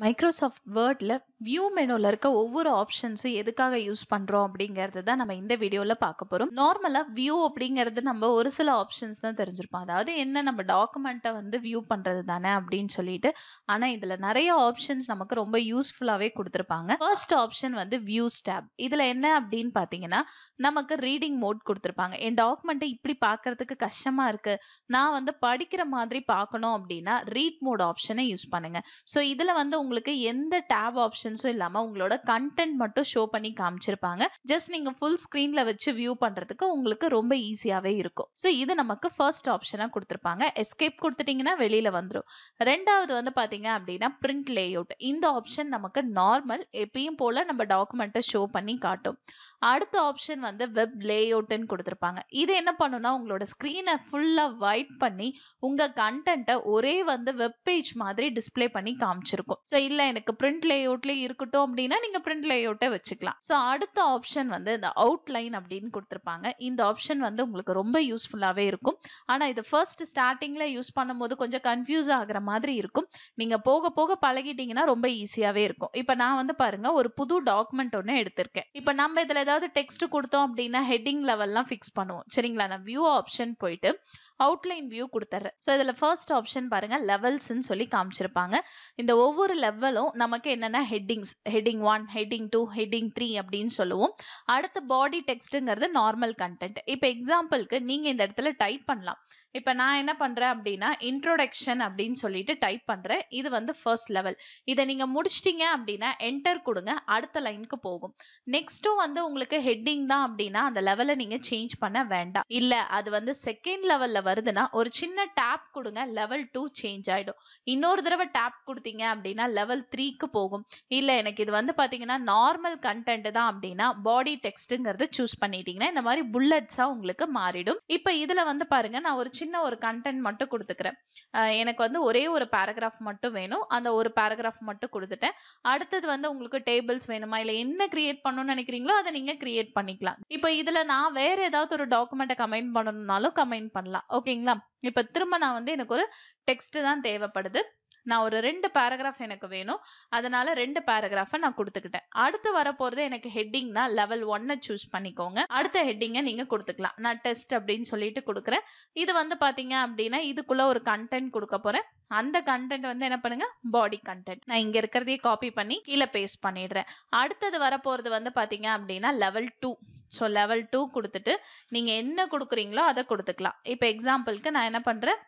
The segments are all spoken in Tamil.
மைக்ரோசாஃப்ட் வேர்ட்ல வியூ மெனுல இருக்க ஒவ்வொரு ஆப்ஷன்ஸும் எதுக்காக யூஸ் பண்றோம் அப்படிங்கறது தான் நம்ம இந்த வீடியோல பார்க்க போறோம். நார்மலா வியூ அப்படிங்கிறது நம்ம ஒரு சில ஆப்ஷன்ஸ் தான் தெரிஞ்சிருப்போம். அதாவது என்ன நம்ம டாக்குமெண்ட்டை வந்து வியூ பண்றது தானே அப்படின்னு சொல்லிட்டு. ஆனா இதுல நிறைய ஆப்ஷன்ஸ் நமக்கு ரொம்ப யூஸ்ஃபுல்லாவே கொடுத்திருப்பாங்க. ஃபர்ஸ்ட் ஆப்ஷன் வந்து வியூஸ் டேப். இதுல என்ன அப்படின்னு பாத்தீங்கன்னா நமக்கு ரீடிங் மோட் கொடுத்திருப்பாங்க. என் டாக்குமெண்ட்டை இப்படி பார்க்கிறதுக்கு கஷ்டமா இருக்கு, நான் வந்து படிக்கிற மாதிரி பார்க்கணும் அப்படின்னா ரீட் மோட் ஆப்ஷனை யூஸ் பண்ணுங்க. ஸோ இதுல வந்து உங்களுக்கு எந்த டேப் ஆப்ஷன்ஸும் இல்லாம உங்களோட கண்டென்ட் மட்டும் ஷோ பண்ணி காமிச்சிருப்பாங்க. ஜஸ்ட் நீங்க ஃபுல் ஸ்கிரீன்ல வச்சு வியூ பண்றதுக்கு உங்களுக்கு ரொம்ப ஈஸியாவே இருக்கும். ஸோ இது நமக்கு ஃபர்ஸ்ட் ஆப்ஷனா கொடுத்திருப்பாங்க. எஸ்கேப் கொடுத்துட்டீங்கன்னா வெளியில வந்துரும். ரெண்டாவது வந்து பாத்தீங்க அப்படின்னா பிரிண்ட் லேஅவுட். இந்த ஆப்ஷன் நமக்கு நார்மல் எப்பயும் போல நம்ம டாக்குமெண்ட்டை ஷோ பண்ணி காட்டும். அடுத்த ஆப்ஷன் வந்து வெப் லேஅவுட்னு கொடுத்திருப்பாங்க. இது என்ன பண்ணும்னா உங்களோட ஸ்கிரீனை ஃபுல்லா வைட் பண்ணி உங்க கண்டென்ட்டை ஒரே வந்து வெப் பேஜ் மாதிரி டிஸ்ப்ளே பண்ணி காமிச்சிருக்கும். ஸோ இல்ல எனக்கு பிரிண்ட் லேஅவுட்லயே இருக்கட்டும் அப்படின்னா நீங்க பிரிண்ட் லேஅவுட்டை வச்சுக்கலாம். ஸோ அடுத்த ஆப்ஷன் வந்து இந்த அவுட்லைன் அப்படின்னு கொடுத்திருப்பாங்க. இந்த ஆப்ஷன் வந்து உங்களுக்கு ரொம்ப யூஸ்ஃபுல்லாவே இருக்கும். ஆனா இது ஃபர்ஸ்ட் ஸ்டார்டிங்ல யூஸ் பண்ணும்போது கொஞ்சம் கன்ஃபியூஸ் ஆகுற மாதிரி இருக்கும். நீங்க போக போக பழகிட்டீங்கன்னா ரொம்ப ஈஸியாவே இருக்கும். இப்ப நான் வந்து பாருங்க ஒரு புது டாக்குமெண்ட் ஒன்னு எடுத்திருக்கேன். இப்ப நம்ம இதுல ஏதாவது டெக்ஸ்ட் கொடுத்தோம் அப்படின்னா ஹெட்டிங் லெவல்லாம் ஃபிக்ஸ் பண்ணுவோம். சரிங்களா? நான் வியூ ஆப்ஷன் போயிட்டு அவுட்லைன் வியூ கொடுத்துறேன். ஸோ இதுல ஃபர்ஸ்ட் ஆப்ஷன் பாருங்க லெவல்ஸ்ன்னு சொல்லி காமிச்சிருப்பாங்க. இந்த ஒவ்வொரு லெவலும் நமக்கு என்னன்னா ஹெட்டிங்ஸ், ஹெட்டிங் 1, ஹெட்டிங் 2, ஹெட்டிங் 3 அப்படின்னு சொல்லுவோம். அடுத்து பாடி டெக்ஸ்ட்ங்கிறது நார்மல் கண்டென்ட். இப்போ எக்ஸாம்பிளுக்கு நீங்க இந்த இடத்துல டைப் பண்ணலாம். இப்ப நான் என்ன பண்றேன் அப்படின்னா இன்ட்ரோடக்ஷன் அப்படின்னு சொல்லிட்டு டைப் பண்றேன். இது வந்து ஃபர்ஸ்ட் லெவல். இதை நீங்க முடிச்சிட்டீங்க அப்படின்னா என்டர் கொடுங்க, அடுத்த லைனுக்கு போகும். நெக்ஸ்ட்டும் வந்து உங்களுக்கு ஹெட்டிங் தான் அப்படின்னா அந்த லெவலை நீங்க சேஞ்ச் பண்ண வேண்டாம். இல்ல அது வந்து செகண்ட் லெவல்ல வருதுன்னா ஒரு சின்ன டேப் கொடுங்க, லெவல் 2 சேஞ்ச் ஆயிடும். இன்னொரு தடவை டேப் கொடுத்தீங்க அப்படின்னா லெவல் 3க்கு போகும். இல்ல எனக்கு இது வந்து பாத்தீங்கன்னா நார்மல் கண்டென்ட் தான் அப்படின்னா பாடி டெக்ஸ்ட்ங்கிறது சூஸ் பண்ணிட்டீங்கன்னா இந்த மாதிரி புல்லட்ஸா உங்களுக்கு மாறிடும். இப்ப இதுல வந்து பாருங்க நான் ஒரு சின்ன ஒரு கண்டென்ட் மட்டும் கொடுத்துக்கிறேன். எனக்கு வந்து ஒரே ஒரு பேராகிராஃப் மட்டும் வேணும். அந்த ஒரு பேராகிராஃப் மட்டும் கொடுத்துட்டேன். அடுத்தது வந்து உங்களுக்கு டேபிள்ஸ் வேணுமா இல்ல என்ன கிரியேட் பண்ணணும்னு நினைக்கிறீங்களோ அதை நீங்க கிரியேட் பண்ணிக்கலாம். இப்போ இதுல நான் வேற ஏதாவது ஒரு டாக்குமெண்ட்டை கமெண்ட் பண்ணணும்னாலும் கமெண்ட் பண்ணலாம். ஓகேங்களா? இப்ப திரும்ப நான் வந்து எனக்கு ஒரு டெக்ஸ்ட் தான் தேவைப்படுது. நான் ஒரு 2 பேராகிராஃப் எனக்கு வேணும். அதனால 2 பேராகிராஃபை நான் கொடுத்துக்கிட்டேன். அடுத்து வரப்போறது எனக்கு ஹெட்டிங்னா லெவல் 1 சூஸ் பண்ணிக்கோங்க. அடுத்த ஹெட்டிங்கை நீங்க கொடுத்துக்கலாம். நான் டெஸ்ட் அப்படின்னு சொல்லிட்டு கொடுக்குறேன். இது வந்து பாத்தீங்க அப்படின்னா இதுக்குள்ள ஒரு கண்டென்ட் கொடுக்க போறேன். அந்த கண்டென்ட் வந்து என்ன பண்ணுங்க பாடி கண்டென்ட். நான் இங்க இருக்கிறதையே காப்பி பண்ணி கீழே பேஸ்ட் பண்ணிடுறேன். அடுத்தது வரப்போறது வந்து பாத்தீங்க அப்படின்னா லெவல் 2. ஸோ லெவல் 2 கொடுத்துட்டு நீங்க என்ன கொடுக்குறீங்களோ அதை கொடுத்துக்கலாம். இப்போ எக்ஸாம்பிளுக்கு நான் என்ன பண்றேன்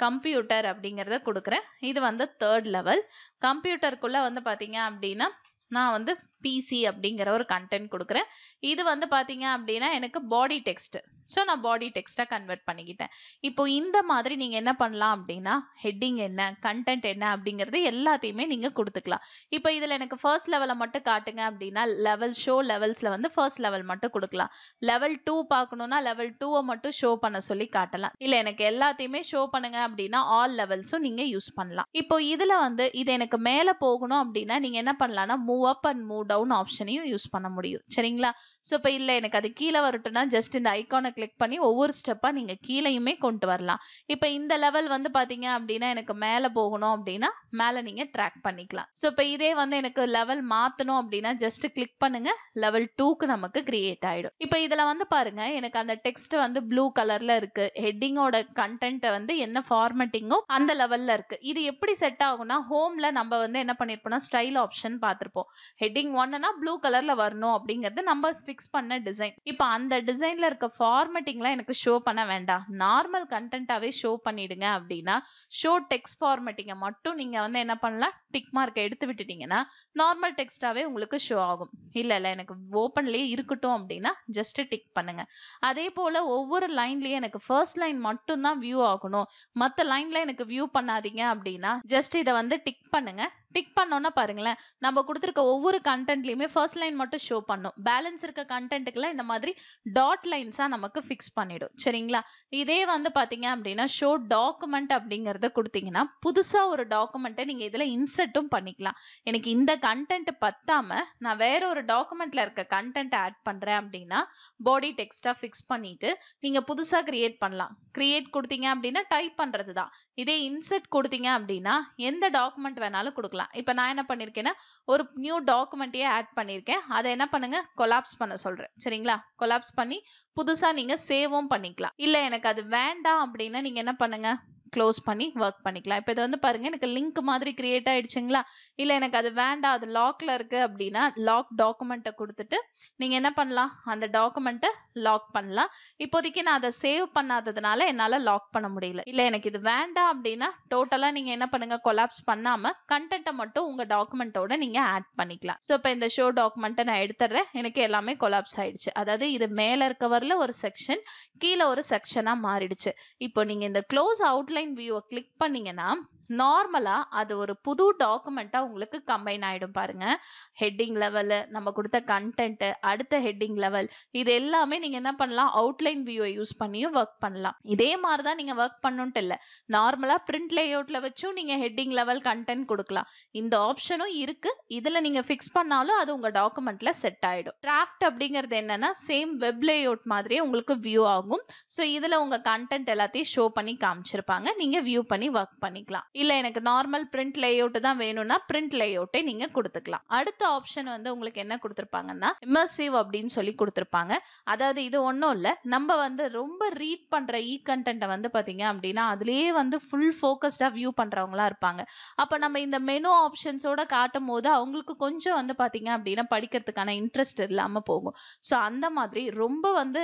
கம்ப்யூட்டர் அப்படிங்கறத கொடுக்குறேன். இது வந்து தேர்ட் லெவல். கம்ப்யூட்டருக்குள்ள வந்து பாத்தீங்க அப்படின்னா நான் வந்து பிசி அப்படிங்கிற ஒரு கண்டென்ட் கொடுக்குறேன். இது வந்து பாத்தீங்க அப்படின்னா எனக்கு பாடி டெக்ஸ்ட். ஸோ நான் பாடி டெக்ஸ்டா கன்வெர்ட் பண்ணிக்கிட்டேன். இப்போ இந்த மாதிரி நீங்க என்ன பண்ணலாம் அப்படின்னா ஹெட்டிங் என்ன கண்டென்ட் என்ன அப்படிங்கறது எல்லாத்தையுமே நீங்க கொடுத்துக்கலாம். இப்போ இதுல எனக்கு ஃபர்ஸ்ட் லெவலை மட்டும் காட்டுங்க அப்படின்னா லெவல் ஷோ லெவல்ஸ்ல வந்து ஃபர்ஸ்ட் லெவல் மட்டும் கொடுக்கலாம். லெவல் 2 பார்க்கணும்னா லெவல் 2 மட்டும் ஷோ பண்ண சொல்லி காட்டலாம். இல்ல எனக்கு எல்லாத்தையுமே ஷோ பண்ணுங்க அப்படின்னா ஆல் லெவல்ஸும் நீங்க யூஸ் பண்ணலாம். இப்போ இதுல வந்து இது எனக்கு மேல போகணும் அப்படின்னா நீங்க என்ன பண்ணலாம்னா move up and move down ஆப்ஷனையும் யூஸ் பண்ண முடியும். சரிங்களா? ஸோ இப்போ இல்ல எனக்கு அது கீழே வரட்டும்னா ஜஸ்ட் இந்த ஐகானை கிளிக் பண்ணி ஒவ்வொரு ஸ்டெப்பா நீங்க கீழையுமே கொண்டு வரலாம். இப்போ இந்த லெவல் வந்து பாத்தீங்க அப்படின்னா எனக்கு மேல போகணும் அப்படின்னா மேல நீங்க ட்ராக் பண்ணிக்கலாம். ஸோ இப்போ இதே வந்து எனக்கு லெவல் மாத்தணும் அப்படின்னா ஜஸ்ட் கிளிக் பண்ணுங்க, லெவல் 2க்கு நமக்கு கிரியேட் ஆயிடும். இப்போ இதுல வந்து பாருங்க எனக்கு அந்த டெக்ஸ்ட் வந்து ப்ளூ கலர்ல இருக்கு. ஹெட்டிங்கோட கண்டென்ட் வந்து என்ன ஃபார்மேட்டிங்கோ அந்த லெவல்ல இருக்கு. இது எப்படி செட் ஆகும்னா ஹோம்ல நம்ம வந்து என்ன பண்ணிருப்போம்னா ஸ்டைல் ஆப்ஷன் பார்த்திருப்போம். ஹெட்டிங் 1னா ப்ளூ கலர்ல வரணும் அப்படிங்கிறது நம்ம ஃபிக்ஸ் பண்ண டிசைன். இப்போ அந்த டிசைன்ல இருக்க ஃபார்மேட்டிங்லாம் எனக்கு ஷோ பண்ண வேண்டாம், நார்மல் கண்டென்ட்டாவே ஷோ பண்ணிடுங்க அப்படின்னா ஷோ டெக்ஸ்ட் ஃபார்மேட்டிங்கை மட்டும் நீங்க வந்து என்ன பண்ணலாம் டிக் மார்க்கை எடுத்து விட்டுட்டீங்கன்னா நார்மல் டெக்ஸ்டாவே உங்களுக்கு ஷோ ஆகும். இல்ல எனக்கு ஓப்பன்லயே இருக்கட்டும் அப்படின்னா ஜஸ்ட் டிக் பண்ணுங்க. அதே போல ஒவ்வொரு லைன்லயும் எனக்கு ஃபர்ஸ்ட் லைன் மட்டும் தான் வியூ ஆகணும், மத்த லைன்ல எனக்கு வியூ பண்ணாதீங்க அப்படின்னா ஜஸ்ட் இதை வந்து டிக் பண்ணுங்க. டிக் பண்ணோம்னா பாருங்களேன் நம்ம கொடுத்திருக்க ஒவ்வொரு கண்டென்ட்லயுமே ஃபர்ஸ்ட் லைன் மட்டும் ஷோ பண்ணும். பேலன்ஸ் இருக்க கண்டென்ட்டுக்குலாம் இந்த மாதிரி டாட் லைன்ஸா நமக்கு ஃபிக்ஸ் பண்ணிடும். சரிங்களா? இதே வந்து பாத்தீங்க அப்படின்னா ஷோ டாக்குமெண்ட் அப்படிங்கறத கொடுத்தீங்கன்னா புதுசா ஒரு டாக்குமெண்ட்டை நீங்க இதுல இன்சர்ட்டும் பண்ணிக்கலாம். எனக்கு இந்த கண்டென்ட் பத்தாம நான் வேற ஒரு டாக்குமெண்ட்ல இருக்க கண்டென்ட் ஆட் பண்றேன் அப்படின்னா பாடி டெக்ஸ்டா ஃபிக்ஸ் பண்ணிட்டு நீங்க புதுசா கிரியேட் பண்ணலாம். கிரியேட் கொடுத்தீங்க அப்படின்னா டைப் பண்றது தான். இதே இன்சர்ட் கொடுத்தீங்க அப்படின்னா எந்த டாக்குமெண்ட் வேணாலும் கொடுக்கலாம். பார்க்கலாம். இப்ப நான் என்ன பண்ணியிருக்கேன்னா, ஒரு நியூ டாக்குமெண்ட்டையே ஆட் பண்ணியிருக்கேன். அத என்ன பண்ணுங்க, கொலாப்ஸ் பண்ண சொல்றேன். சரிங்களா? கொலாப்ஸ் பண்ணி புதுசா நீங்க சேவும் பண்ணிக்கலாம். இல்ல எனக்கு அது வேண்டாம் அப்டின்னா நீங்க என்ன பண்ணுங்க, க்ளோஸ் பண்ணி வொர்க் பண்ணிக்கலாம். இப்ப இது வந்து பாருங்க எனக்கு லிங்க் மாதிரி கிரியேட் ஆயிடுச்சுங்களா? இல்ல எனக்கு அது வேண்டாம், அது லாக்ல இருக்கு அப்டின்னா, லாக் டாக்குமெண்ட்ட குடுத்துட்டு, நீங்க என்ன பண்ணலாம், அந்த டாக்குமெண்ட்ட லாக் பண்ணலாம். இப்போதைக்கு நான் அத சேவ் பண்ணாததுனால என்னால லாக் பண்ண முடியல. இல்ல எனக்கு இது வேண்டாம் அப்டின்னா, டோட்டலா நீங்க என்ன பண்ணுங்க, கொலாப்ஸ் பண்ணாம கன்டென்ட்ட மட்டும் உங்க டாக்குமெண்ட்டோட நீங்க ஆட் பண்ணிக்கலாம். சோ இப்ப இந்த ஷோ டாக்குமெண்ட்ட நான் எடுத்துடுறேன். எனக்கு எல்லாமே கொலாப்ஸ் ஆயிடுச்சு. அதாவது இது மேல இருக்கவர்ல ஒரு செக்ஷன், கீழ ஒரு செக்ஷனா மாறிடுச்சு. இப்போ நீங்க இந்த க்ளோஸ் அவுட்லைன் வியூவ கிளிக் பண்ணீங்கன்னா, நார்மலா அது ஒரு புது டாக்குமெண்ட்டா உங்களுக்கு கம்பைன் ஆயிடும் பாருங்க. ஹெட்டிங் லெவல், நம்ம குடுத்த கன்டென்ட், அடுத்த ஹெட்டிங் லெவல் இது எல்லாமே நீங்க என்ன பண்ணலாம், அவுட்லைன் வியூவ யூஸ் பண்ணியும் வொர்க் பண்ணலாம். இதே மாரி தான் நீங்க வொர்க் பண்ணணும்ட்டு இல்ல. நார்மலா பிரிண்ட் லேஅவுட்ல வச்சும் நீங்க ஹெட்டிங் லெவல் கன்டென்ட் குடுக்கலாம். இந்த ஆப்ஷனும் இருக்கு. இதுல நீங்க ஃபிக்ஸ் பண்ணாலும் அது உங்க டாக்குமெண்ட்ல செட் ஆயிடும். டிராஃப்ட் அப்படிங்கிறது என்னன்னா, சேம் வெப் லேஅவுட் மாதிரியே உங்களுக்கு வியூ ஆகும். சோ இதுல உங்க கன்டென்ட் எல்லாத்தையும் ஷோ பண்ணி காமிச்சிருப்பாங்க. நீங்க வியூ பண்ணி வொர்க் பண்ணிக்கலாம். இல்ல எனக்கு நார்மல் பிரிண்ட் லேஅவுட் தான் வேணும்னா பிரிண்ட் லேஅவுட்டே நீங்க குடுத்துக்கலாம். அடுத்த ஆப்ஷன் வந்து உங்களுக்கு என்ன குடுத்திருப்பாங்கன்னா, இம்மர்சிவ் அப்படின்னு சொல்லி குடுத்திருப்பாங்க. அதாவது இது ஒண்ணும் இல்ல. நம்ம வந்து ரொம்ப ரீட் பண்ற கன்டென்ட்ட வந்து பாத்தீங்க அப்படின்னா, அதிலேயே வந்து ஃபுல் ஃபோக்கஸ்டா வியூ பண்றவங்களா இருப்பாங்க. அப்ப நம்ம இந்த மெனு ஆப்ஷன்ஸோட காட்டும்போது அவங்களுக்கு கொஞ்சம் வந்து பாத்தீங்க அப்படின்னா படிக்கிறதுக்கான இன்ட்ரெஸ்ட் இல்லாம போகும். சோ அந்த மாதிரி ரொம்ப வந்து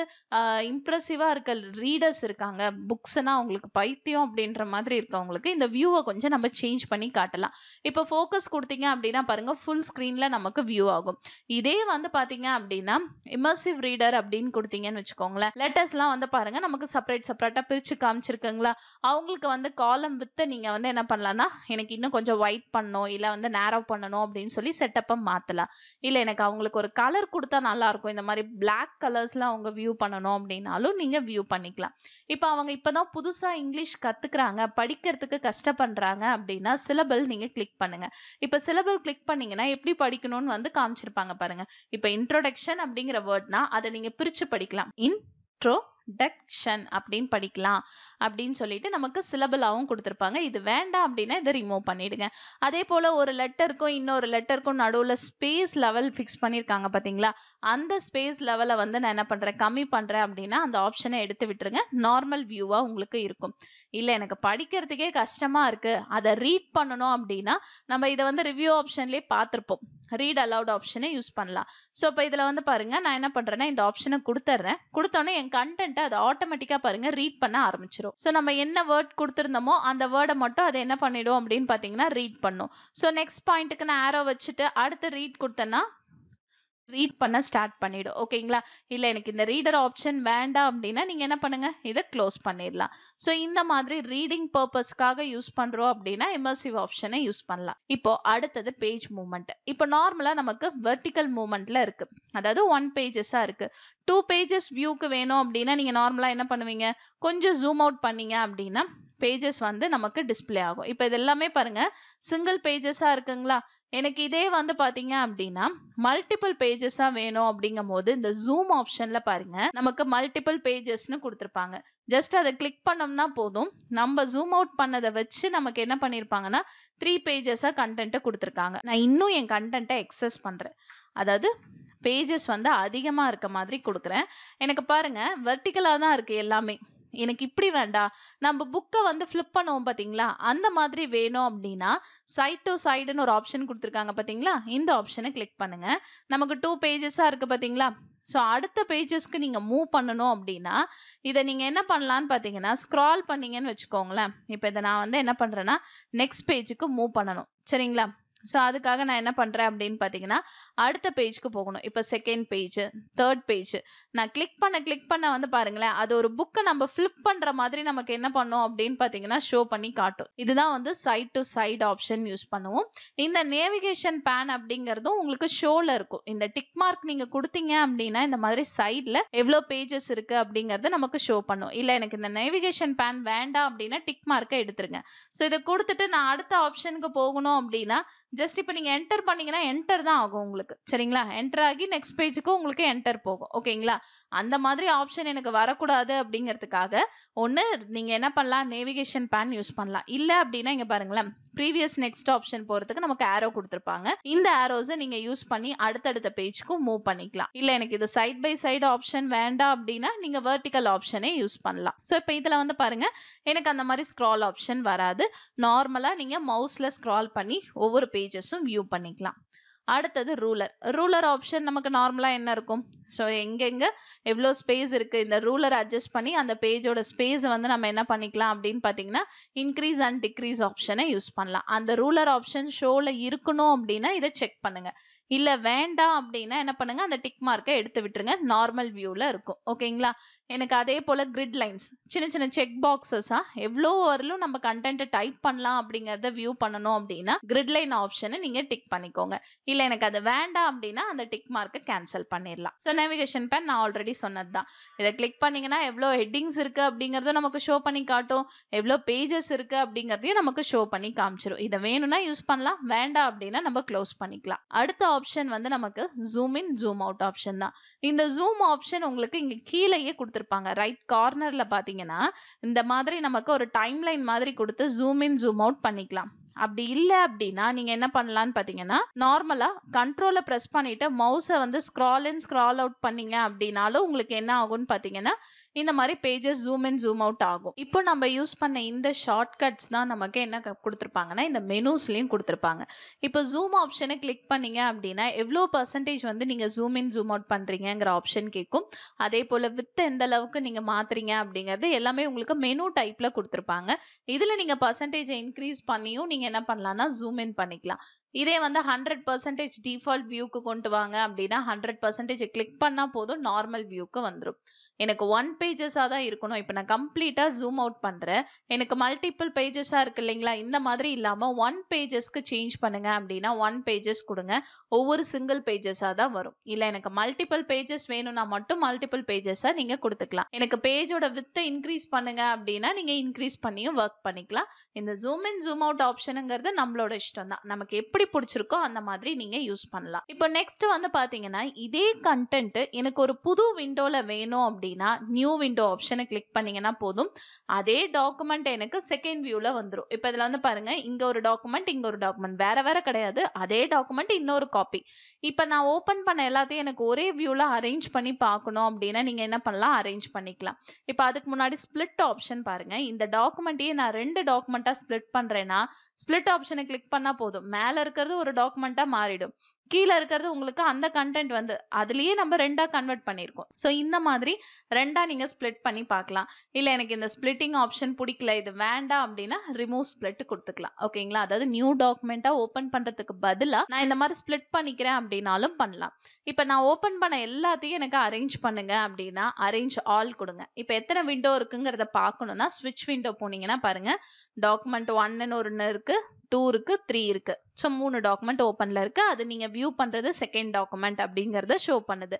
இம்ப்ரெசிவா இருக்க ரீடர்ஸ் இருக்காங்க. புக்ஸ்னா அவங்களுக்கு பைத்தியம் அப்படின்ற மாதிரி இருக்கவங்களுக்கு இந்த வியூவ கொஞ்சம் நம்ம சேஞ்ச் பண்ணி காட்டலாம். இப்போ ஃபோக்கஸ் குடுத்தீங்க அப்படின்னா பாருங்க ஃபுல் ஸ்கிரீன்ல நமக்கு வியூ ஆகும். இதே வந்து பாத்தீங்க அப்படின்னா இம்மர்சிவ் ரீடர் அப்படின்னு குடுத்தீங்கன்னு வச்சுக்கோங்களேன். லெட்டர்ஸ்லாம் வந்து பாருங்க நமக்கு செப்பரேட்டா பிரிச்சு காமிச்சிருக்குங்களா? அவங்களுக்கு வந்து காலம் வித் நீங்க வந்து என்ன பண்ணலாம்னா, எனக்கு இன்னும் கொஞ்சம் ஒயிட் பண்ணணும், இல்ல வந்து நேரோ பண்ணணும் அப்படின்னு சொல்லி செட்டப்ப மாத்தலாம். இல்ல எனக்கு அவங்களுக்கு ஒரு கலர் குடுத்தா நல்லா இருக்கும். இந்த மாதிரி பிளாக் கலர்ஸ்ல அவங்க வியூ பண்ணணும் அப்படின்னாலும் நீங்க வியூ பண்ணிக்கலாம். இப்ப அவங்க இப்பதான் புதுசா இங்கிலீஷ் கத்துக்கிறாங்க, படிக்கிறதுக்கு கஷ்டப்படுறாங்க அப்படின்னா சிலபல் நீங்க கிளிக் பண்ணுங்க. இப்ப சிலபல் கிளிக் பண்ணீங்கன்னா எப்படி படிக்கணும்னு வந்து காமிச்சிருப்பாங்க பாருங்க. இப்ப இன்ட்ரோடக்ஷன் அப்படிங்கிற வேர்ட்னா அதை நீங்க பிரிச்சு படிக்கலாம். இன்ட்ரோடக்ஷன் அப்படின்னு படிக்கலாம் அப்படின்னு சொல்லிட்டு நமக்கு சிலபலாவும் கொடுத்திருப்பாங்க. இது வேண்டாம் அப்படின்னா இதை ரிமூவ் பண்ணிடுங்க. அதே போல ஒரு லெட்டருக்கும் இன்னொரு லெட்டருக்கும் நடுவுல ஸ்பேஸ் லெவல் ஃபிக்ஸ் பண்ணிருக்காங்க பாத்தீங்களா? அந்த ஸ்பேஸ் லெவலை வந்து நான் என்ன பண்றேன், கம்மி பண்றேன் அப்படின்னா அந்த ஆப்ஷனை எடுத்து விட்டுருங்க. நார்மல் வியூவா உங்களுக்கு இருக்கும். இல்ல எனக்கு படிக்கிறதுக்கே கஷ்டமா இருக்கு, அதை ரீட் பண்ணணும் அப்படின்னா நம்ம இதை வந்து ரிவ்யூ ஆப்ஷன்லயே பார்த்திருப்போம். ரீட் அலவுட் ஆப்ஷனை யூஸ் பண்ணலாம். சோ இப்ப இதுல வந்து பாருங்க நான் என்ன பண்றேன்னா இந்த ஆப்ஷனை கொடுத்துறேன். கொடுத்தோன்னே என் கண்டென்ட் அது ஆட்டோமேட்டிக்கா பாருங்க ரீட் பண்ண ஆரம்பிச்சிடும். சோ நம்ம என்ன வேர்ட் கொடுத்திருந்தோமோ அந்த வேர்டை மட்டும் அதை என்ன பண்ணிடும் அப்படின்னு பாத்தீங்கன்னா ரீட் பண்ணும். சோ நெக்ஸ்ட் பாயிண்ட்டுக்கு நான் ஆரோ வச்சுட்டு அடுத்து ரீட் கொடுத்தேன்னா ரீட் பண்ண ஸ்டார்ட் பண்ணிடும். ஓகேங்களா? இல்ல எனக்கு இந்த ரீடர் ஆப்ஷன் வேண்டாம் அப்படின்னா நீங்க என்ன பண்ணுங்க, இதை க்ளோஸ் பண்ணிடலாம். சோ இந்த மாதிரி ரீடிங் பர்பஸ்க்காக யூஸ் பண்றோம் அப்படின்னா இமர்சிவ் ஆப்ஷனை யூஸ் பண்ணலாம். இப்போ அடுத்தது பேஜ் மூவ்மெண்ட். இப்போ நார்மலா நமக்கு வெர்டிக்கல் மூவ்மெண்ட்ல இருக்கு. அதாவது 1 பேஜஸா இருக்கு. 2 பேஜஸ் வியூக்கு வேணும் அப்படின்னா நீங்க நார்மலா என்ன பண்ணுவீங்க, கொஞ்சம் ஜூம் அவுட் பண்ணீங்க அப்படின்னா பேஜஸ் வந்து நமக்கு டிஸ்பிளே ஆகும். இப்போ இது எல்லாமே பாருங்க சிங்கிள் பேஜஸா இருக்குங்களா? எனக்கு இதே வந்து பாத்தீங்க அப்படின்னா மல்டிபிள் பேஜஸா வேணும் அப்படிங்கும் போது இந்த ஜூம் ஆப்ஷன்ல பாருங்க நமக்கு மல்டிபிள் பேஜஸ்னு கொடுத்திருப்பாங்க. ஜஸ்ட் அதை கிளிக் பண்ணோம்னா போதும், நம்ம ஜூம் அவுட் பண்ணதை வச்சு நமக்கு என்ன பண்ணிருப்பாங்கன்னா 3 பேஜஸா கண்டென்ட் கொடுத்திருக்காங்க. நான் இன்னும் என் கண்டென்ட்டை எக்ஸஸ் பண்றேன். அதாவது பேஜஸ் வந்து அதிகமா இருக்க மாதிரி கொடுக்குறேன். எனக்கு பாருங்க வெர்டிகலா தான் இருக்கு எல்லாமே. எனக்கு இப்படி வேண்டாம், நம்ம புக்கை வந்து ஃபிளிப் பண்ணுவோம் பாத்தீங்களா, அந்த மாதிரி வேணும் அப்படின்னா சைட் டு சைடுன்னு ஒரு ஆப்ஷன் கொடுத்துருக்காங்க பாத்தீங்களா? இந்த ஆப்ஷனை கிளிக் பண்ணுங்க. நமக்கு 2 பேஜஸா இருக்கு பாத்தீங்களா? சோ அடுத்த பேஜஸ்க்கு நீங்க மூவ் பண்ணணும் அப்படின்னா இதை நீங்க என்ன பண்ணலாம்னு பாத்தீங்கன்னா ஸ்க்ரால் பண்ணீங்கன்னு வச்சுக்கோங்களேன். இப்ப இதை நான் வந்து என்ன பண்றேன்னா நெக்ஸ்ட் பேஜுக்கு மூவ் பண்ணணும். சரிங்களா? சோ அதுக்காக நான் என்ன பண்றேன் அப்படின்னு பாத்தீங்கன்னா அடுத்த பேஜ்க்கு போகணும். இப்ப செகண்ட் பேஜ், தேர்ட் பேஜ் நான் கிளிக் பண்ண வந்து பாருங்களேன் அது ஒரு புக்கை நம்ம ஃபிளிப் பண்ற மாதிரி நமக்கு என்ன பண்ணும் அப்படின்னு பாத்தீங்கன்னா ஷோ பண்ணி காட்டும். இதுதான் வந்து side to side option use பண்ணுவோம். இந்த நேவிகேஷன் பேன் அப்படிங்கறதும் உங்களுக்கு ஷோல இருக்கும். இந்த டிக் மார்க் நீங்க கொடுத்தீங்க அப்படின்னா இந்த மாதிரி சைட்ல எவ்வளவு பேஜஸ் இருக்கு அப்படிங்கறது நமக்கு ஷோ பண்ணும். இல்ல எனக்கு இந்த நேவிகேஷன் பேன் வேண்டாம் அப்படின்னா டிக் மார்க்கை எடுத்துருங்க. சோ இதை கொடுத்துட்டு நான் அடுத்த ஆப்ஷனுக்கு போகணும் அப்படின்னா ஜஸ்ட் இப்ப நீங்க என்டர் பண்ணீங்கன்னா என்டர் தான் ஆகும் உங்களுக்கு. சரிங்களா? என்டர் ஆகி நெக்ஸ்ட் பேஜுக்கு உங்களுக்கு என்டர் போகும். ஓகேங்களா? அந்த மாதிரி ஆப்ஷன் எனக்கு வரக்கூடாது அப்படிங்கிறதுக்காக ஒண்ணு நீங்க என்ன பண்ணலாம், நேவிகேஷன் பேன் யூஸ் பண்ணலாம். இல்ல அப்படின்னா இங்க பாருங்களேன் ப்ரீவியஸ் நெக்ஸ்ட் ஆப்ஷன் போறதுக்கு நமக்கு ஆரோ கொடுத்திருப்பாங்க. இந்த ஆரோஸை நீங்க யூஸ் பண்ணி அடுத்தடுத்த பேஜ்க்கு மூவ் பண்ணிக்கலாம். இல்ல எனக்கு இது சைட் பை சைடு ஆப்ஷன் வேண்டாம் அப்படின்னா நீங்க வெர்டிகல் ஆப்ஷனே யூஸ் பண்ணலாம். சோ இப்போ இதுல வந்து பாருங்க எனக்கு அந்த மாதிரி ஸ்க்ரால் ஆப்ஷன் வராது. நார்மலா நீங்க மவுஸ்ல ஸ்க்ரால் பண்ணி ஒவ்வொரு பேஜஸும் வியூ பண்ணிக்கலாம். அடுத்தது ரூலர் ஆப்ஷன் நமக்கு நார்மலா என்ன இருக்கும்? ஸோ எங்கெங்க எவ்வளோ ஸ்பேஸ் இருக்கு இந்த ரூலர் அட்ஜஸ்ட் பண்ணி அந்த பேஜோட ஸ்பேஸை வந்து நம்ம என்ன பண்ணிக்கலாம் அப்படின்னு பார்த்தீங்கன்னா இன்க்ரீஸ் அண்ட் டிக்ரீஸ் ஆப்ஷனை யூஸ் பண்ணலாம். அந்த ரூலர் ஆப்ஷன் ஷோல இருக்கணும் அப்படின்னா இதை செக் பண்ணுங்க. இல்ல வேண்டாம் அப்படின்னா என்ன பண்ணுங்க அந்த டிக் மார்க்கை எடுத்து விட்டுருங்க. நார்மல் வியூல இருக்கும். ஓகேங்களா? எனக்கு அதே போல கிரிட் லைன்ஸ் சின்ன சின்ன செக் பாக்ஸஸா எவ்வளோ வரலும் நம்ம கண்டென்ட்டை டைப் பண்ணலாம் அப்படிங்கறத வியூ பண்ணணும் அப்படின்னா கிரிட் லைன் ஆப்ஷனை நீங்க டிக் பண்ணிக்கோங்க. இல்ல எனக்கு அது வேண்டாம் அப்படின்னா அந்த டிக் மார்க்கை கேன்சல் பண்ணிடலாம். ஸோ நேவிகேஷன் பேன் நான் ஆல்ரெடி சொன்னதுதான். இதை கிளிக் பண்ணீங்கன்னா எவ்வளோ ஹெட்டிங்ஸ் இருக்கு அப்படிங்கறதும் நமக்கு ஷோ பண்ணி காட்டும். எவ்வளோ பேஜஸ் இருக்கு அப்படிங்கறதையும் நமக்கு ஷோ பண்ணி காமிச்சிரும். இதை வேணும்னா யூஸ் பண்ணலாம், வேண்டாம் அப்படின்னா நம்ம க்ளோஸ் பண்ணிக்கலாம். அடுத்த ஆப்ஷன் வந்து நமக்கு zoom in zoom out option தான். இந்த ஜூம் ஆப்ஷன் உங்களுக்கு இங்க கீழேயே கொடுத்திருப்பாங்க. ரைட் கார்னர்ல பாத்தீங்கன்னா இந்த மாதிரி நமக்கு ஒரு டைம் லைன் மாதிரி கொடுத்து ஜூம் இன் ஜூம் அவுட் பண்ணிக்கலாம். அப்படி இல்ல அப்படின்னா நீங்க என்ன பண்ணலாம்னு பாத்தீங்கன்னா நார்மலா கண்ட்ரோலை பிரஸ் பண்ணிட்டு மவுஸை வந்து ஸ்க்ரால் இன் ஸ்க்ரால் அவுட் பண்ணீங்க அப்படின்னாலும் உங்களுக்கு என்ன ஆகும்னு பாத்தீங்கன்னா இந்த மாதிரி pages zoom in zoom out ஆகும். இப்போ நம்ம யூஸ் பண்ண இந்த ஷார்ட்கட்ஸ் தான் நமக்கு என்ன கொடுத்திருப்பாங்கன்னா இந்த மெனூஸ்லயும் கொடுத்திருப்பாங்க. இப்போ ஜூம் ஆப்ஷனை கிளிக் பண்ணீங்க அப்படின்னா எவ்வளோ பர்சன்டேஜ் வந்து நீங்க ஜூம் இன் ஜூம் அவுட் பண்றீங்கிற ஆப்ஷன் கேட்கும். அதே போல வித் எந்த அளவுக்கு நீங்க மாத்துறீங்க அப்படிங்கறது எல்லாமே உங்களுக்கு மெனு டைப்ல கொடுத்திருப்பாங்க. இதுல நீங்க பர்சன்டேஜ் இன்க்ரீஸ் பண்ணியும் நீங்க என்ன பண்ணலாம்னா ஜூம் இன் பண்ணிக்கலாம். இதே வந்து 100% டிஃபால்ட் வியூக்கு கொண்டு வாங்க அப்படின்னா 100% கிளிக் பண்ணா போதும் நார்மல் வியூக்கு வந்துடும். எனக்கு 1 பேஜஸா தான் இருக்கணும். இப்போ நான் கம்ப்ளீட்டா ஜூம் அவுட் பண்றேன். எனக்கு மல்டிபிள் பேஜஸா இருக்கு இல்லைங்களா? இந்த மாதிரி இல்லாம 1 பேஜஸ்க்கு சேஞ்ச் பண்ணுங்க அப்படின்னா 1 பேஜஸ் கொடுங்க. ஒவ்வொரு சிங்கிள் பேஜஸா தான் வரும். இல்ல எனக்கு மல்டிபிள் பேஜஸ் வேணும்னா மட்டும் மல்டிபிள் பேஜஸா நீங்க கொடுத்துக்கலாம். எனக்கு பேஜோட வித்தை இன்க்ரீஸ் பண்ணுங்க அப்படின்னா நீங்க இன்க்ரீஸ் பண்ணியும் ஒர்க் பண்ணிக்கலாம். இந்த ஜூம் இன் ஜூம் அவுட் ஆப்ஷனுங்கிறது நம்மளோட இஷ்டம் தான். நமக்கு எப்படி பிடிச்சிருக்கோ அந்த மாதிரி நீங்க யூஸ் பண்ணலாம். இப்போ நெக்ஸ்ட் வந்து பாத்தீங்கன்னா இதே கண்டென்ட் எனக்கு ஒரு புது விண்டோல வேணும் அப்படின்னா நியூ விண்டோ ஆப்ஷனை கிளிக் பண்ணீங்கன்னா போதும். அதே டாக்குமெண்ட் எனக்கு செகண்ட் வியூல வந்துடும். இப்போ இதுல வந்து பாருங்க இங்க ஒரு டாக்குமெண்ட் இங்க ஒரு டாக்குமெண்ட் வேற வேற கிடையாது. அதே டாக்குமெண்ட் இன்னொரு காப்பி. இப்போ நான் ஓபன் பண்ண எல்லாத்தையும் எனக்கு ஒரே வியூல அரேஞ்ச் பண்ணி பார்க்கணும் அப்படின்னா நீங்க என்ன பண்ணலாம் அரேஞ்ச் பண்ணிக்கலாம். இப்போ அதுக்கு முன்னாடி ஸ்பிளிட் ஆப்ஷன் பாருங்க. இந்த டாக்குமெண்ட்டையே நான் 2 டாக்குமெண்டா ஸ்பிளிட் பண்றேன்னா ஸ்பிளிட் ஆப்ஷனை கிளிக் பண்ணா போதும். மேல இருக்கிறது ஒரு டாக்குமெண்டா மாறிடும். கீழே இருக்கிறது உங்களுக்கு அந்த கண்டென்ட் வந்து அதுலயே நம்ம 2ஆ கன்வெர்ட் பண்ணிருக்கோம். சோ இந்த மாதிரி 2ஆ நீங்க ஸ்ப்ளிட் பண்ணி பார்க்கலாம். இல்ல எனக்கு இந்த ஸ்ப்ளிட்டிங் ஆப்ஷன் பிடிக்கல இது வேண்டாம் அப்படின்னா ரிமூவ் ஸ்ப்ளிட் கொடுத்துக்கலாம். ஓகேங்களா? அதாவது நியூ டாக்குமெண்டா ஓபன் பண்றதுக்கு பதிலா நான் இந்த மாதிரி ஸ்ப்ளிட் பண்ணிக்கிறேன் அப்படின்னாலும் பண்ணலாம். இப்ப நான் ஓபன் பண்ண எல்லாத்தையும் எனக்கு அரேஞ்ச் பண்ணுங்க அப்படின்னா அரேஞ்ச் ஆல் கொடுங்க. இப்ப எத்தனை விண்டோ இருக்குங்கிறத பார்க்கணும்னா ஸ்விட்ச் விண்டோ போனீங்கன்னா பாருங்க டாக்குமெண்ட் 1ன்னு ஒன்னு இருக்கு, 2 இருக்கு, 3 இருக்கு. சோ 3 டாக்குமெண்ட் ஓபன்ல இருக்கு. அது நீங்க வியூ பண்றது செகண்ட் டாக்குமெண்ட் அப்படிங்கறத ஷோ பண்ணுது.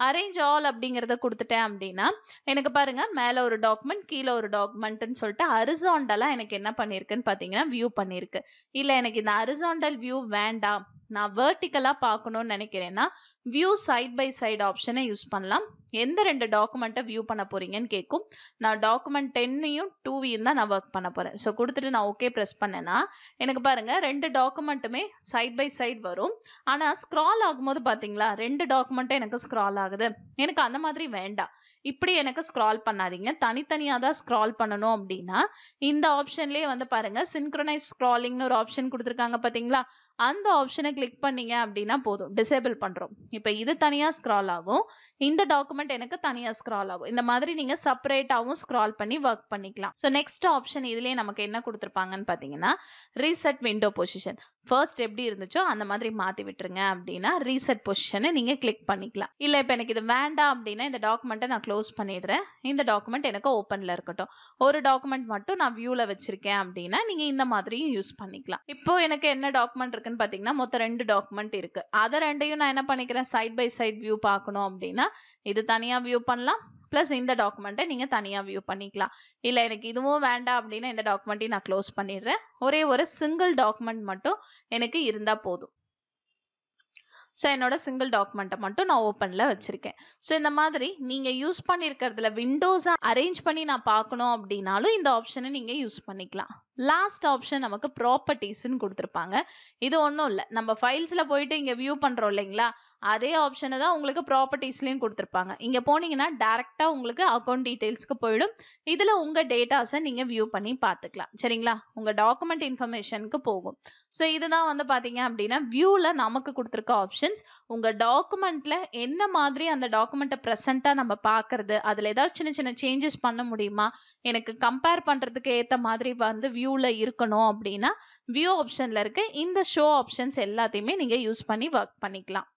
அரேஞ்ச் ஆல் அப்படிங்கறத கொடுத்துட்டேன் அப்படின்னா எனக்கு பாருங்க மேல ஒரு டாக்குமெண்ட் கீழே ஒரு டாக்குமெண்ட்னு சொல்லிட்டு ஹரிசாண்டலா எனக்கு என்ன பண்ணிருக்குன்னு பாத்தீங்கன்னா வியூ பண்ணிருக்கு. இல்ல எனக்கு இந்த ஹரிசாண்டல் வியூ வேண்டாம் நான் வெர்டிகலா பார்க்கணும்னு நினைக்கிறேன்னா வியூ சைட் பை சைடு ஆப்ஷனை யூஸ் பண்ணலாம். எந்த 2 டாக்குமெண்ட்டை வியூ பண்ண போறீங்கன்னு கேட்கும். நான் டாக்குமெண்ட் 10யும் 2வையும் தான் நான் ஒர்க் பண்ண போறேன். ஸோ கொடுத்துட்டு நான் ஓகே ப்ரெஸ் பண்ணேன்னா எனக்கு பாருங்க 2 டாக்குமெண்ட்டுமே சைட் பை சைடு வரும். ஆனா ஸ்க்ரால் ஆகும்போது பாத்தீங்களா 2 டாக்குமெண்ட்டும் எனக்கு ஸ்க்ரால் ஆகுது. எனக்கு அந்த மாதிரி வேண்டாம். இப்படி எனக்கு ஸ்க்ரால் பண்ணாதீங்க. தனித்தனியா தான் ஸ்க்ரால் பண்ணணும் அப்படின்னா இந்த ஆப்ஷன்லயே வந்து பாருங்க சின்க்ரோனைஸ் ஸ்க்ராலிங்னு ஒரு ஆப்ஷன் கொடுத்துருக்காங்க பாத்தீங்களா? அந்த ஆப்ஷனை கிளிக் பண்ணீங்க அப்படின்னா போதும். டிசேபிள் பண்றோம். இப்ப இது தனியா ஸ்க்ரால் ஆகும். இந்த டாக்குமெண்ட் எனக்கு தனியா ஸ்க்ரால் ஆகும். இந்த மாதிரி நீங்க செப்பரேட்டாவும் ஸ்க்ரால் பண்ணி ஒர்க் பண்ணிக்கலாம். சோ நெக்ஸ்ட் ஆப்ஷன் இதுலயே நமக்கு என்ன கொடுத்திருப்பாங்கன்னு பாத்தீங்கன்னா ரீசெட் விண்டோ பொசிஷன். ஃபர்ஸ்ட் எப்படி இருந்துச்சோ அந்த மாதிரி மாத்தி விட்டுருங்க அப்படின்னா ரீசெட் பொசிஷனை நீங்க கிளிக் பண்ணிக்கலாம். இல்ல இப்ப எனக்கு இது வேண்டாம் அப்படின்னா இந்த டாக்குமெண்ட்டை நான் க்ளோஸ் பண்ணிடுறேன். இந்த டாக்குமெண்ட் எனக்கு ஓபன்ல இருக்கட்டும். ஒரு டாக்குமெண்ட் மட்டும் நான் வியூல வச்சிருக்கேன் அப்படின்னா நீங்க இந்த மாதிரியும் யூஸ் பண்ணிக்கலாம். இப்போ எனக்கு என்ன டாக்குமெண்ட் இருக்குன்னு பாத்தீங்கன்னா மொத்தம் 2 டாக்குமெண்ட் இருக்கு. அத ரெண்டையும் நான் என்ன பண்ணிக்கிறேன் சைட் பை சைடு வியூ பார்க்கணும் அப்படின்னா இது தனியா வியூ பண்ணலாம். பிளஸ் இந்த டாக்குமெண்ட்டை நீங்க தனியா வியூ பண்ணிக்கலாம். இல்ல எனக்கு இதுவும் வேண்டாம் அப்படின்னா இந்த டாக்குமெண்ட்டையும் நான் க்ளோஸ் பண்ணிடுறேன். ஒரே ஒரு சிங்கிள் டாக்குமெண்ட் மட்டும் எனக்கு இருந்தா போதும். ஸோ என்னோட சிங்கிள் டாக்குமெண்ட்டை மட்டும் நான் ஓப்பன்ல வச்சிருக்கேன். ஸோ இந்த மாதிரி நீங்க யூஸ் பண்ணியிருக்கிறதுல விண்டோஸை அரேஞ்ச் பண்ணி நான் பார்க்கணும் அப்படின்னாலும் இந்த ஆப்ஷனை நீங்க யூஸ் பண்ணிக்கலாம். லாஸ்ட் ஆப்ஷன் நமக்கு ப்ராப்பர்ட்டிஸ்ன்னு கொடுத்துருப்பாங்க. இது ஒண்ணும் இல்ல. நம்ம ஃபைல்ஸ்ல போயிட்டு இங்க வியூ பண்றோம் இல்லைங்களா? அதே ஆப்ஷன தான் உங்களுக்கு ப்ராப்பர்ட்டிஸ்லயும் கொடுத்துருப்பாங்க. இங்க போனீங்கன்னா டைரக்ட்டா உங்களுக்கு அக்கவுண்ட் டீடைல்ஸ்க்கு போயிடும். இதுல உங்க டேட்டாஸ நீங்க வியூ பண்ணி பார்த்துக்கலாம். சரிங்களா? உங்க டாக்குமெண்ட் இன்ஃபர்மேஷனுக்கு போகும். சோ இதுதான் வந்து பாத்தீங்க அப்படின்னா வியூல நமக்கு கொடுத்திருக்க ஆப்ஷன்ஸ். உங்க டாக்குமெண்ட்ல என்ன மாதிரி அந்த டாக்குமெண்ட்ட பிரசன்ட்டா நம்ம பார்க்கிறது, அதுல ஏதாவது சின்ன சின்ன சேஞ்சஸ் பண்ண முடியுமா? எனக்கு கம்பேர் பண்றதுக்கு ஏத்த மாதிரி வந்து வியூல இருக்கணும் அப்படின்னா, வியூ ஆப்ஷன்ல இருக்க இந்த ஷோ ஆப்ஷன்ஸ் எல்லாத்தையுமே நீங்க யூஸ் பண்ணி வொர்க் பண்ணிக்கலாம்.